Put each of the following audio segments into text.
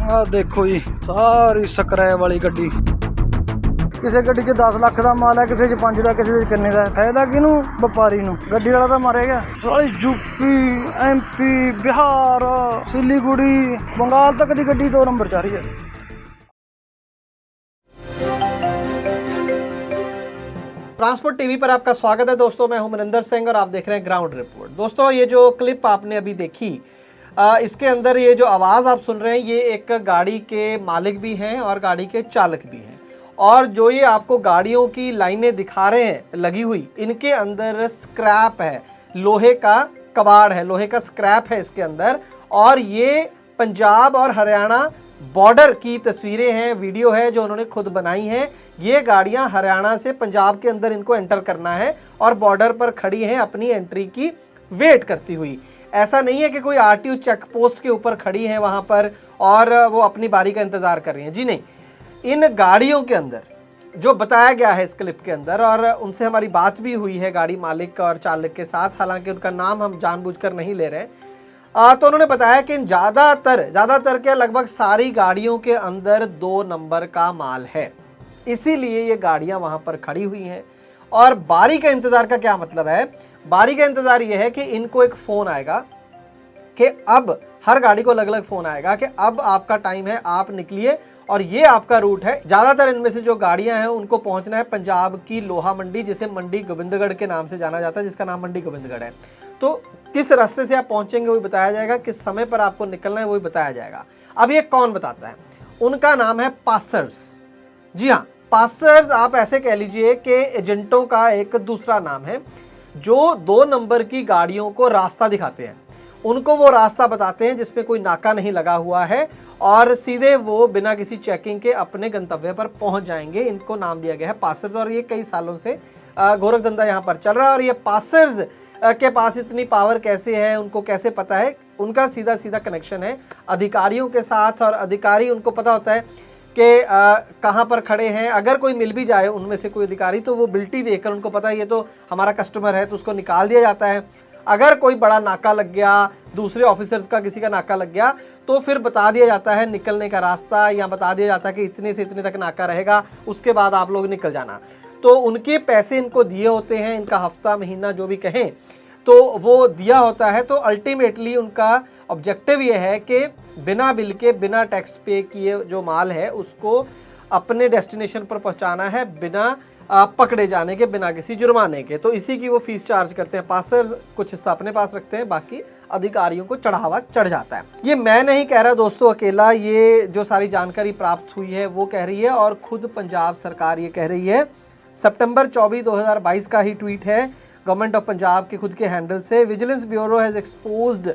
ਆ देखो जी सारी स्क्रैप वाली गड्डी किसी गड्डी च 10 लाख का माल है, किसी च 5 का, किसी च किन्ने का। फायदा किनू? व्यापारी नू। गड्डी वाला तो मारे गया। सारी यूपी MP बिहार सिलीगुड़ी बंगाल तक की गड्डी 2 नंबर जा रही है। ट्रांसपोर्ट टीवी पर आपका स्वागत है दोस्तों। मैं हूं मनिंदर सिंह और आप देख रहे हैं ग्राउंड रिपोर्ट। दोस्तों ये जो क्लिप आपने अभी देखी, इसके अंदर ये जो आवाज़ आप सुन रहे हैं ये एक गाड़ी के मालिक भी हैं और गाड़ी के चालक भी हैं। और जो ये आपको गाड़ियों की लाइनें दिखा रहे हैं लगी हुई, इनके अंदर स्क्रैप है, लोहे का कबाड़ है, लोहे का स्क्रैप है इसके अंदर। और ये पंजाब और हरियाणा बॉर्डर की तस्वीरें हैं, वीडियो है जो उन्होंने खुद बनाई हैं। ये गाड़ियां हरियाणा से पंजाब के अंदर इनको एंटर करना है और बॉर्डर पर खड़ी हैं अपनी एंट्री की वेट करती हुई। ऐसा नहीं है कि कोई RTO चेक पोस्ट के ऊपर खड़ी हैं वहां पर और वो अपनी बारी का इंतजार कर रही हैं। जी नहीं, इन गाड़ियों के अंदर जो बताया गया है इस क्लिप के अंदर, और उनसे हमारी बात भी हुई है गाड़ी मालिक और चालक के साथ, हालांकि उनका नाम हम जानबूझकर नहीं ले रहे। तो उन्होंने बताया कि ज़्यादातर क्या लगभग सारी गाड़ियों के अंदर 2 नंबर का माल है, इसीलिए ये गाड़ियां वहां पर खड़ी हुई हैं। और बारी का इंतजार का क्या मतलब है? बारी का इंतजार ये है कि इनको एक फोन आएगा कि अब हर गाड़ी को अलग अलग फोन आएगा कि अब आपका टाइम है, आप निकलिए और ये आपका रूट है। ज्यादातर इनमें से जो गाड़ियां हैं उनको पहुंचना है पंजाब की लोहा मंडी, जिसे मंडी गोबिंदगढ़ के नाम से जाना जाता है, जिसका नाम मंडी गोबिंदगढ़ है। तो किस रास्ते से आप पहुंचेंगे वही बताया जाएगा, किस समय पर आपको निकलना है वही बताया जाएगा। अब ये कौन बताता है? उनका नाम है पासर्स। जी हाँ, पासर्स आप ऐसे कह लीजिए कि एजेंटों का एक दूसरा नाम है, जो 2 नंबर की गाड़ियों को रास्ता दिखाते हैं। उनको वो रास्ता बताते हैं जिसमें कोई नाका नहीं लगा हुआ है और सीधे वो बिना किसी चेकिंग के अपने गंतव्य पर पहुंच जाएंगे। इनको नाम दिया गया है पासर्स। और ये कई सालों से गोरख धंधा यहाँ पर चल रहा है। और ये पासर्स के पास इतनी पावर कैसे है, उनको कैसे पता है? उनका सीधा सीधा कनेक्शन है अधिकारियों के साथ, और अधिकारी उनको पता होता है कि कहाँ पर खड़े हैं। अगर कोई मिल भी जाए उनमें से कोई अधिकारी, तो वो बिल्टी देखकर उनको पता है ये तो हमारा कस्टमर है, तो उसको निकाल दिया जाता है। अगर कोई बड़ा नाका लग गया, दूसरे ऑफिसर्स का किसी का नाका लग गया, तो फिर बता दिया जाता है निकलने का रास्ता, या बता दिया जाता है कि इतने से इतने तक नाका रहेगा, उसके बाद आप लोग निकल जाना। तो उनके पैसे इनको दिए होते हैं, इनका हफ्ता महीना जो भी कहें तो वो दिया होता है। तो अल्टीमेटली उनका ऑब्जेक्टिव ये है कि बिना बिल के, बिना टैक्स पे किए जो माल है उसको अपने डेस्टिनेशन पर पहुंचाना है, बिना पकड़े जाने के, बिना किसी जुर्माने के। तो इसी की वो फीस चार्ज करते हैं। पासर्स कुछ हिस्सा अपने पास रखते हैं, बाकी अधिकारियों को चढ़ावा चढ़ जाता है। ये मैं नहीं कह रहा दोस्तों अकेला, ये जो सारी जानकारी प्राप्त हुई है वो कह रही है, और खुद पंजाब सरकार ये कह रही है। सितंबर 24, 2022 का ही ट्वीट है गवर्नमेंट ऑफ पंजाब के खुद के हैंडल से। Vigilance bureau has exposed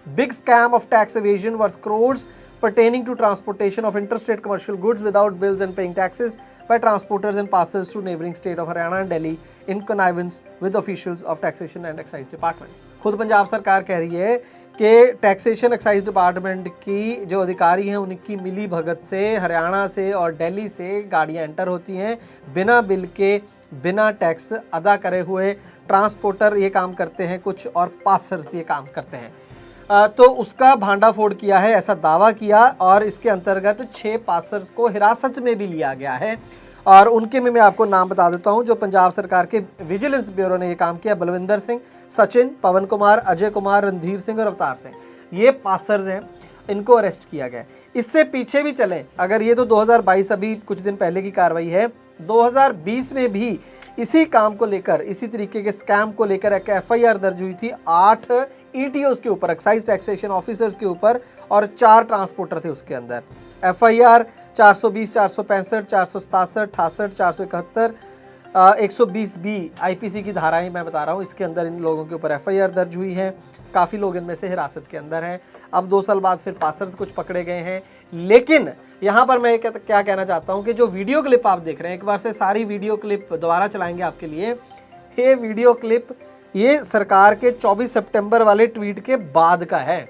big scam of tax evasion worth crores pertaining to transportation of interstate commercial goods without bills and paying taxes by transporters and passers through neighboring state of Haryana and Delhi in connivance with officials of taxation and excise department। खुद पंजाब सरकार कह रही है कि taxation excise department की जो अधिकारी हैं उनकी मिली भगत से हरियाणा से और दिल्ली से गाड़ियां एंटर होती हैं बिना बिल के, बिना टैक्स अदा करे हुए। ट्रांसपोर्टर ये काम करते हैं कुछ, और पासर्स ये काम करते हैं। तो उसका भांडाफोड़ किया है, ऐसा दावा किया, और इसके अंतर्गत 6 पासर्स को हिरासत में भी लिया गया है। और उनके में मैं आपको नाम बता देता हूं जो पंजाब सरकार के विजिलेंस ब्यूरो ने ये काम किया। बलविंदर सिंह, सचिन, पवन कुमार, अजय कुमार, रणधीर सिंह और अवतार सिंह, ये पासर्स हैं, इनको अरेस्ट किया गया। इससे पीछे भी चले, अगर ये तो 2022 अभी कुछ दिन पहले की कार्रवाई है, 2020 में भी इसी काम को लेकर, इसी तरीके के स्कैम को लेकर एक FIR दर्ज हुई थी 8 ETOs के ऊपर, एक्साइज टैक्सेशन ऑफिसर्स के ऊपर, और 4 ट्रांसपोर्टर थे उसके अंदर। FIR 420, 465, 467, 68, 471, 120B IPC की धाराएं मैं बता रहा हूँ, इसके अंदर इन लोगों के ऊपर FIR दर्ज हुई है। काफ़ी लोग इनमें से हिरासत के अंदर हैं। अब 2 साल बाद फिर पासर्स कुछ पकड़े गए हैं। लेकिन यहाँ पर मैं क्या कहना चाहता हूँ कि जो वीडियो क्लिप आप देख रहे हैं, एक बार से सारी वीडियो क्लिप दोबारा चलाएंगे आपके लिए। ये वीडियो क्लिप ये सरकार के 24 सितंबर वाले ट्वीट के बाद का है।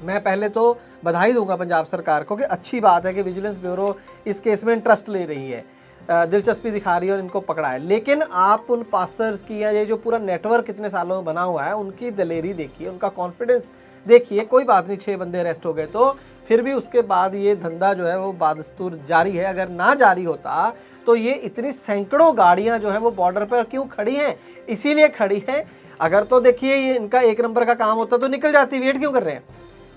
मैं पहले तो बधाई दूंगा पंजाब सरकार को कि अच्छी बात है कि विजिलेंस ब्यूरो इस केस में इंटरेस्ट ले रही है, दिलचस्पी दिखा रही है और इनको पकड़ा है। लेकिन आप उन पासर्स की, या ये जो पूरा नेटवर्क कितने सालों में बना हुआ है, उनकी दलेरी देखिए, उनका कॉन्फिडेंस देखिए। कोई बात नहीं, 6 बंदे अरेस्ट हो गए तो फिर भी उसके बाद ये धंधा जो है वो बादस्तूर जारी है। अगर ना जारी होता तो ये इतनी सैकड़ों गाड़ियां जो है वो बॉर्डर पर क्यों खड़ी हैं? इसीलिए खड़ी हैं। अगर तो देखिए ये इनका एक नंबर का काम होता तो निकल जाती, वेट क्यों कर रहे हैं,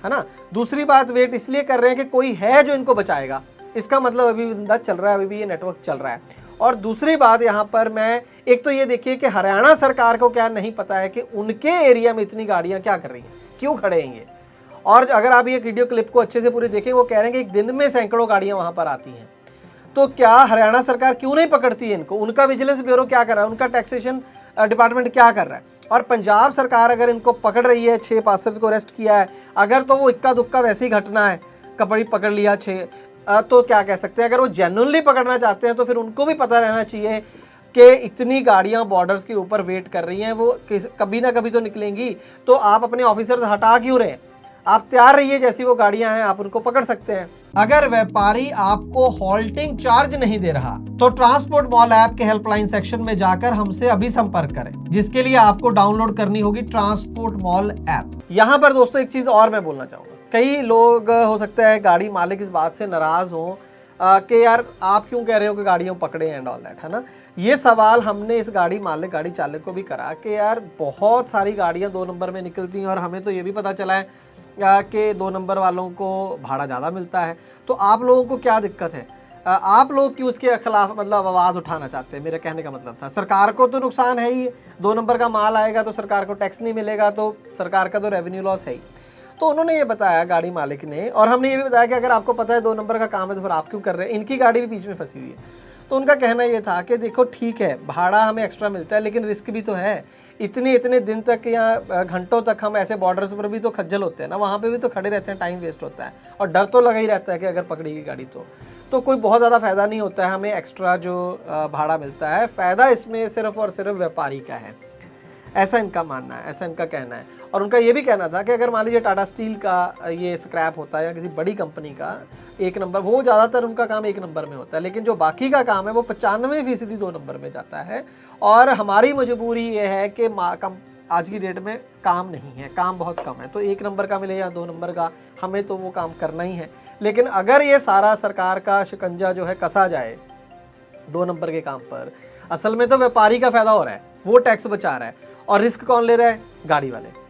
है ना। दूसरी बात, वेट इसलिए कर रहे हैं कि कोई है जो इनको बचाएगा। इसका मतलब अभी भी धंधा चल रहा है, अभी भी ये नेटवर्क चल रहा है। और दूसरी बात यहाँ पर मैं एक तो ये देखिए कि हरियाणा सरकार को क्या नहीं पता है कि उनके एरिया में इतनी गाड़ियाँ क्या कर रही हैं, क्यों खड़े हैं ये। और अगर आप ये वीडियो क्लिप को अच्छे से पूरी देखें, वो कह रहे हैं कि एक दिन में सैकड़ों गाड़ियाँ वहाँ पर आती हैं। तो क्या हरियाणा सरकार क्यों नहीं पकड़ती है इनको? उनका विजिलेंस ब्यूरो क्या कर रहा है, उनका टैक्सेशन डिपार्टमेंट क्या कर रहा है? और पंजाब सरकार अगर इनको पकड़ रही है, 6 पासर्स को अरेस्ट किया है, अगर तो वो इक्का दुक्का वैसी घटना है, कपड़ी पकड़ लिया 6, तो क्या कह सकते हैं। अगर वो जेन्युइनली पकड़ना चाहते हैं तो फिर उनको भी पता रहना चाहिए कि इतनी गाड़ियां बॉर्डर्स के ऊपर वेट कर रही हैं, वो कभी ना कभी तो निकलेंगी। तो आप अपने ऑफिसर्स हटा क्यों रहे हैं? आप तैयार रहिए, जैसी वो गाड़ियां हैं आप उनको पकड़ सकते हैं। अगर व्यापारी आपको हॉल्टिंग चार्ज नहीं दे रहा तो ट्रांसपोर्ट मॉल ऐप के हेल्पलाइन सेक्शन में जाकर हमसे अभी संपर्क करें, जिसके लिए आपको डाउनलोड करनी होगी ट्रांसपोर्ट मॉल ऐप। यहाँ पर दोस्तों एक चीज और मैं बोलना चाहूंगा, कई लोग हो सकता है गाड़ी मालिक इस बात से नाराज हो कि यार आप क्यों कह रहे हो कि गाड़ियों पकड़े एंड ऑल दैट, है ना। ये सवाल हमने इस गाड़ी मालिक, गाड़ी चालक को भी करा कि यार बहुत सारी गाड़ियां 2 नंबर में निकलती हैं और हमें तो ये भी पता चला है कि 2 नंबर वालों को भाड़ा ज़्यादा मिलता है, तो आप लोगों को क्या दिक्कत है? आप लोग क्यों उसके खिलाफ मतलब आवाज़ उठाना चाहते हैं? मेरे कहने का मतलब था, सरकार को तो नुकसान है ही, 2 नंबर का माल आएगा तो सरकार को टैक्स नहीं मिलेगा, तो सरकार का तो रेवेन्यू लॉस है ही। तो उन्होंने ये बताया गाड़ी मालिक ने, और हमने ये भी बताया कि अगर आपको पता है 2 नंबर का काम है तो फिर आप क्यों कर रहे हैं। इनकी गाड़ी भी बीच में फंसी हुई है। तो उनका कहना ये था कि देखो ठीक है, भाड़ा हमें एक्स्ट्रा मिलता है लेकिन रिस्क भी तो है। इतने दिन तक या घंटों तक हम ऐसे बॉर्डर्स पर भी तो खज्जल होते हैं ना, वहाँ पे भी तो खड़े रहते हैं, टाइम वेस्ट होता है और डर तो लगा ही रहता है कि अगर पकड़ेगी गाड़ी तो कोई बहुत ज़्यादा फ़ायदा नहीं होता है हमें एक्स्ट्रा जो भाड़ा मिलता है। फ़ायदा इसमें सिर्फ और सिर्फ व्यापारी का है, ऐसा इनका मानना है, ऐसा इनका कहना है। और उनका ये भी कहना था कि अगर मान लीजिए टाटा स्टील का ये स्क्रैप होता है या किसी बड़ी कंपनी का 1 नंबर, वो ज़्यादातर उनका काम 1 नंबर में होता है, लेकिन जो बाकी का काम है वो 95% 2 नंबर में जाता है। और हमारी मजबूरी ये है कि आज की डेट में काम नहीं है, काम बहुत कम है, तो 1 नंबर का मिले या 2 नंबर का, हमें तो वो काम करना ही है। लेकिन अगर ये सारा सरकार का शिकंजा जो है कसा जाए 2 नंबर के काम पर, असल में तो व्यापारी का फ़ायदा हो रहा है, वो टैक्स बचा रहा है, और रिस्क कौन ले रहा है? गाड़ी वाले।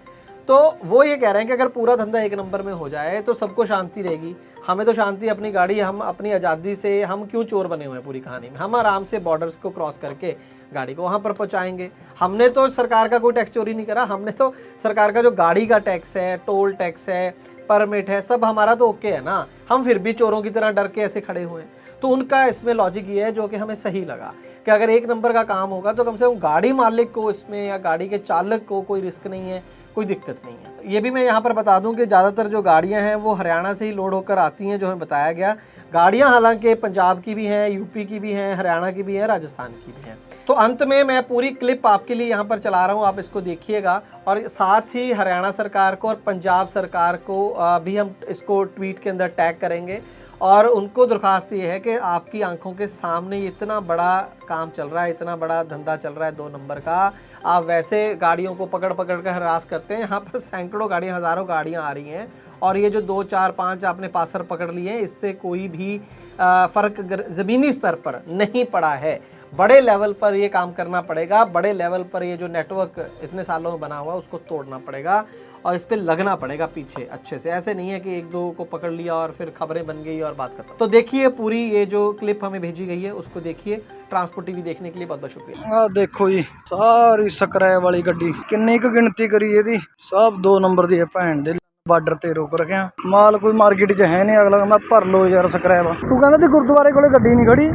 तो वो ये कह रहे हैं कि अगर पूरा धंधा 1 नंबर में हो जाए तो सबको शांति रहेगी। हमें तो शांति, अपनी गाड़ी, हम अपनी आज़ादी से, हम क्यों चोर बने हुए हैं पूरी कहानी में। हम आराम से बॉर्डर्स को क्रॉस करके गाड़ी को वहाँ पर पहुँचाएंगे। हमने तो सरकार का कोई टैक्स चोरी नहीं करा, हमने तो सरकार का जो गाड़ी का टैक्स है, टोल टैक्स है, परमिट है, सब हमारा तो ओके है ना। हम फिर भी चोरों की तरह डर के ऐसे खड़े हुए हैं। तो उनका इसमें लॉजिक ये है जो कि हमें सही लगा कि अगर 1 नंबर का काम होगा तो कम से कम गाड़ी मालिक को इसमें या गाड़ी के चालक को कोई रिस्क नहीं है, कोई दिक्कत नहीं है। ये भी मैं यहाँ पर बता दूं कि ज़्यादातर जो गाड़ियाँ हैं वो हरियाणा से ही लोड होकर आती हैं, जो हमें बताया गया। गाड़ियाँ हालांकि पंजाब की भी हैं, यूपी की भी हैं, हरियाणा की भी हैं, राजस्थान की भी हैं। तो अंत में मैं पूरी क्लिप आपके लिए यहाँ पर चला रहा हूँ, आप इसको देखिएगा। और साथ ही हरियाणा सरकार को और पंजाब सरकार को भी हम इसको ट्वीट के अंदर टैग करेंगे, और उनको दरख्वास्त ये है कि आपकी आंखों के सामने इतना बड़ा काम चल रहा है, इतना बड़ा धंधा चल रहा है 2 नंबर का, आप वैसे गाड़ियों को पकड़ कर हरास करते हैं। यहाँ पर सैकड़ों गाड़ियाँ, हज़ारों गाड़ियाँ आ रही हैं, और ये जो 2, 4, 5 आपने पासर पकड़ लिए हैं, इससे कोई भी फ़र्क ज़मीनी स्तर पर नहीं पड़ा है। बड़े लेवल पर ये काम करना पड़ेगा, बड़े लेवल पर ये जो नेटवर्क इतने सालों में बना हुआ उसको तोड़ना पड़ेगा और इस पे लगना पड़ेगा पीछे अच्छे से। ऐसे नहीं है कि 1-2 को पकड़ लिया और फिर खबरें बन गई और बात खत्म। तो देखिए पूरी ये जो क्लिप हमें भेजी गई है उसको देखिए। ट्रांसपोर्ट टीवी देखने के लिए बहुत बहुत शुक्रिया। देखो जी सारी स्क्रैप वाली गड्डी, किन्नी क गिनती करी ਇਹਦੀ, सब 2 नंबर ਦੀ ਹੈ ਭੈਣ ਦੇ। ਬਾਰਡਰ ਤੇ ਰੋਕ ਰੱਖਿਆ ਮਾਲ, ਕੋਈ ਮਾਰਕੀਟ 'ਚ ਹੈ ਨਹੀਂ। ਅਗਲਾ ਕਹਿੰਦਾ ਭਰ ਲੋ ਯਾਰ ਸਕ੍ਰੈਪ। ਤੂੰ ਕਹਿੰਦਾ ਤੇ ਗੁਰਦੁਆਰੇ ਕੋਲੇ ਗੱਡੀ ਨਹੀਂ ਖੜੀ,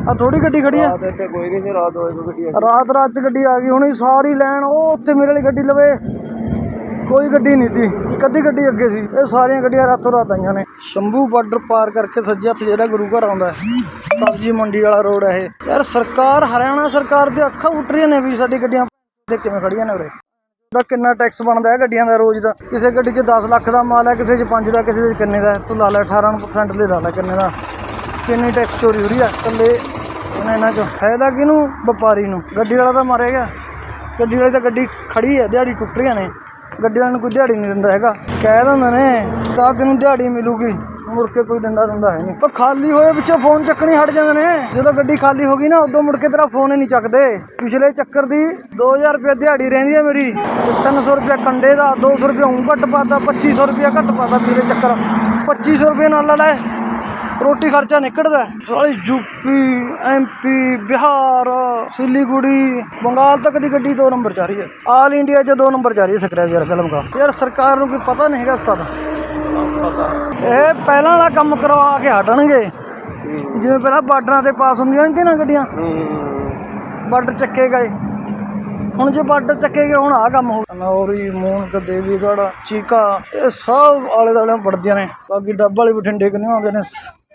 ਆ ਥੋੜੀ ਗੱਡੀ ਖੜੀ ਆ। ਕੋਈ ਨਹੀਂ ਸੀ, ਰਾਤ ਹੋਏ ਕੋਈ ਗੱਡੀ, ਰਾਤ 'ਚ ਗੱਡੀ ਆ ਗਈ ਹੁਣੀ ਸਾਰੀ ਲੈਣ। ਉਹ ਉੱਥੇ ਮੇਰੇ ਵਾਲੀ ਗੱਡੀ ਲਵੇ ਕੋਈ ਗੱਡੀ ਨਹੀਂ ਸੀ, ਇੱਕ ਅੱਧੀ ਗੱਡੀ ਅੱਗੇ ਸੀ। ਇਹ ਸਾਰੀਆਂ ਗੱਡੀਆਂ ਰਾਤੋਂ ਰਾਤ ਆਈਆਂ ਨੇ। ਸ਼ੰਭੂ ਬਾਰਡਰ ਪਾਰ ਕਰਕੇ ਸੱਜੇ ਹੱਥ ਜਿਹੜਾ ਗੁਰੂ ਘਰ ਆਉਂਦਾ ਸਬਜ਼ੀ ਮੰਡੀ ਵਾਲਾ ਰੋਡ ਹੈ ਇਹ। ਯਾਰ ਸਰਕਾਰ, ਹਰਿਆਣਾ ਸਰਕਾਰ ਦੇ ਅੱਖਾਂ ਉੱਟ ਰਹੀਆਂ ਨੇ ਵੀ ਸਾਡੀ ਗੱਡੀਆਂ ਦੇ ਕਿਵੇਂ ਖੜੀਆਂ ਨੇ ਉਰੇ। ਦਾ ਕਿੰਨਾ ਟੈਕਸ ਬਣਦਾ ਹੈ ਗੱਡੀਆਂ ਦਾ ਰੋਜ਼ ਦਾ। ਕਿਸੇ ਗੱਡੀ 'ਚ 10 ਲੱਖ ਦਾ ਮਾਲ ਹੈ, ਕਿਸੇ 'ਚ 5 ਦਾ, ਕਿਸੇ 'ਚ ਕਿੰਨੇ ਦਾ। ਤੂੰ ਲਾ ਲੈ 18% ਦੇ ਲਾ ਲੈ ਕਿੰਨੇ ਦਾ, ਕਿੰਨੀ ਟੈਕਸ ਚੋਰੀ ਹੋ ਰਹੀ ਆ ਇਕੱਲੇ ਇਹਨਾਂ 'ਚੋਂ। ਫਾਇਦਾ ਕਿਹਨੂੰ? ਵਪਾਰੀ ਨੂੰ। ਗੱਡੀ ਵਾਲਾ ਤਾਂ ਮਾਰਿਆ ਗਿਆ, ਗੱਡੀ ਵਾਲੀ ਤਾਂ ਗੱਡੀ ਖੜੀ ਹੈ, ਦਿਹਾੜੀ ਟੁੱਟ ਰਹੀਆਂ ਨੇ। ਗੱਡੀ ਵਾਲੇ ਨੂੰ ਕੋਈ ਦਿਹਾੜੀ ਨਹੀਂ ਦਿੰਦਾ ਹੈਗਾ। ਕਹਿ ਦਿੰਦੇ ਨੇ ਤਾਂ ਕਿਹਨੂੰ ਦਿਹਾੜੀ ਮਿਲੂਗੀ, ਮੁੜ ਕੇ ਕੋਈ ਦਿੰਦਾ ਹੈ ਨਹੀਂ। ਪਰ ਖਾਲੀ ਹੋਏ ਪਿੱਛੋਂ ਫੋਨ ਚੱਕਣੀ ਹਟ ਜਾਂਦੇ ਨੇ। ਜਦੋਂ ਗੱਡੀ ਖਾਲੀ ਹੋ ਗਈ ਨਾ ਉਦੋਂ ਮੁੜ ਕੇ ਤੇਰਾ ਫੋਨ ਹੀ ਨਹੀਂ ਚੱਕਦੇ। ਪਿਛਲੇ ਚੱਕਰ ਦੀ 2000 ਰੁਪਏ ਦਿਹਾੜੀ ਰਹਿੰਦੀ ਹੈ ਮੇਰੀ, 300 ਰੁਪਏ ਕੰਡੇ ਦਾ, 200 ਰੁਪਏ ਊਂ ਘੱਟ ਪਾਤਾ, 2500 ਰੁਪਏ ਘੱਟ ਪਾਤਾ ਪਿਛਲੇ ਚੱਕਰ। 2500 ਰੁਪਏ ਨਾਲ ਲੈ ਰੋਟੀ ਖਰਚਾ ਨਿਕਲਦਾ। ਸਾਲੀ यूपी MP बिहार सिलीगुड़ी बंगाल तक की गड्डी 2 नंबर जा रही है। ऑल इंडिया 'ਚ 2 नंबर जा रही है स्क्रैप यार फिल्म का। यार सरकार ਨੂੰ ਕੋਈ ਪਤਾ ਨਹੀਂ ਹੈਗਾ ਇਸ ਦਾ। ਇਹ ਪਹਿਲਾਂ ਵਾਲਾ ਕੰਮ ਕਰਵਾ ਕੇ ਹਟਣਗੇ, ਜਿਵੇਂ ਪਹਿਲਾਂ ਬਾਰਡਰਾਂ ਤੇ ਪਾਸ ਹੁੰਦੀਆਂ ਨਹੀਂ ਨਾ ਗੱਡੀਆਂ, ਬਾਰਡਰ ਚੱਕੇ ਗਏ। ਹੁਣ ਜੇ ਬਾਰਡਰ ਚੱਕੇ ਗਏ ਹੁਣ ਆਹ ਕੰਮ ਹੋ ਨੌਰੀ, ਮੂਨਕ, ਦੇਵੀਗੜ੍ਹ, ਚੀਕਾ, ਇਹ ਸਭ ਆਲੇ ਦੁਆਲੇ ਵੜਦੀਆਂ ਨੇ। ਬਾਕੀ ਡੱਬ ਵਾਲੀ ਬਠਿੰਡੇ ਕਿੰਨੇ ਆਉਂਦੇ ਨੇ।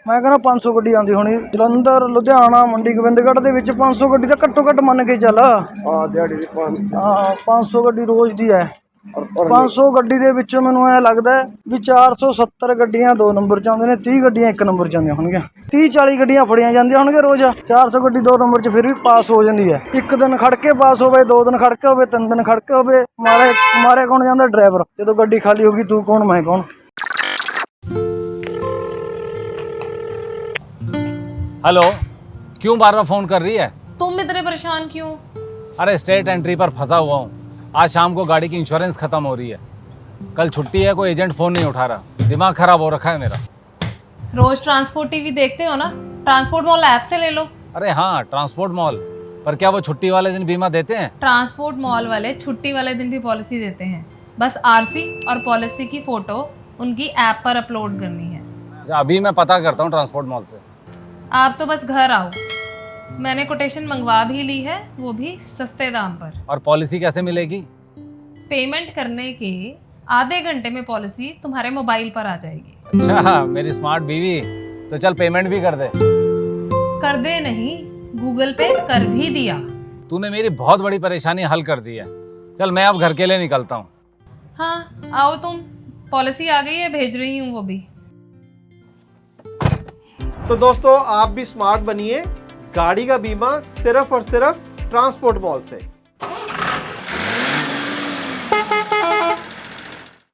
ਮੈਂ ਕਹਿੰਦਾ 500 ਗੱਡੀ ਆਉਂਦੀ ਹੋਣੀ ਜਲੰਧਰ, ਲੁਧਿਆਣਾ, ਮੰਡੀ ਗੋਬਿੰਦਗੜ੍ਹ ਦੇ ਵਿੱਚ 500 ਗੱਡੀ ਤਾਂ ਘੱਟੋ ਘੱਟ ਮੰਨ ਕੇ ਚੱਲ। ਦਿਹਾੜੀ ਦੀ 500 ਗੱਡੀ ਰੋਜ਼ ਦੀ ਹੈ। 500 ਗੱਡੀ ਦੇ ਵਿੱਚੋਂ ਮੈਨੂੰ ਐਂ ਲੱਗਦਾ ਵੀ 470 ਗੱਡੀਆਂ 2 ਨੰਬਰ 'ਚ ਆਉਂਦੇ ਨੇ, 30 ਗੱਡੀਆਂ 1 ਨੰਬਰ 'ਚ ਆਉਂਦੀਆਂ ਹੋਣਗੀਆਂ, 30-40 ਗੱਡੀਆਂ ਫੜੀਆਂ ਜਾਂਦੀਆਂ ਹੋਣਗੀਆਂ ਰੋਜ਼। 400 ਗੱਡੀ 2 ਨੰਬਰ 'ਚ ਫਿਰ ਵੀ ਪਾਸ ਹੋ ਜਾਂਦੀ ਹੈ। 1 ਦਿਨ ਖੜ ਕੇ ਪਾਸ ਹੋਵੇ, 2 ਦਿਨ ਖੜ ਕੇ ਹੋਵੇ, 3 ਦਿਨ ਖੜ ਕੇ ਹੋਵੇ, ਮਾਰੇ ਕੌਣ ਜਾਂਦਾ? ਡਰਾਈਵਰ। ਜਦੋਂ ਗੱਡੀ ਖਾਲੀ ਹੋ ਗਈ ਤੂੰ ਕੌਣ ਮੈਂ ਕੌਣ। हेलो, क्यों बार बार फोन कर रही है? तुम इतने परेशान क्यों? अरे स्टेट एंट्री पर फंसा हुआ हूँ। आज शाम को गाड़ी की इंश्योरेंस खत्म हो रही है। कल छुट्टी है, कोई एजेंट फोन नहीं उठा रहा, दिमाग खराब हो रखा है मेरा। रोज ट्रांसपोर्ट टीवी देखते हो ना, ट्रांसपोर्ट मॉल ऐप से ले लो। अरे हाँ, ट्रांसपोर्ट मॉल, पर क्या वो छुट्टी वाले दिन बीमा देते हैं? ट्रांसपोर्ट मॉल वाले छुट्टी वाले दिन भी पॉलिसी देते हैं, बस आरसी और पॉलिसी की फोटो उनकी ऐप पर अपलोड करनी है। अभी मैं पता करता हूँ ट्रांसपोर्ट मॉल से। आप तो बस घर आओ, मैंने कोटेशन मंगवा भी ली है, वो भी सस्ते दाम पर। और पॉलिसी कैसे मिलेगी? पेमेंट करने के आधे घंटे में पॉलिसी तुम्हारे मोबाइल पर आ जाएगी। अच्छा, मेरी स्मार्ट बीवी, तो चल पेमेंट भी कर दे। कर दे नहीं, गूगल पे कर भी दिया। तूने मेरी बहुत बड़ी परेशानी हल कर दी है। चल मैं अब घर के लिए निकलता हूँ। हाँ आओ तुम, पॉलिसी आ गई है, भेज रही हूँ वो भी। तो दोस्तों आप भी स्मार्ट बनिए, गाड़ी का बीमा सिर्फ और सिर्फ ट्रांसपोर्ट मॉल से।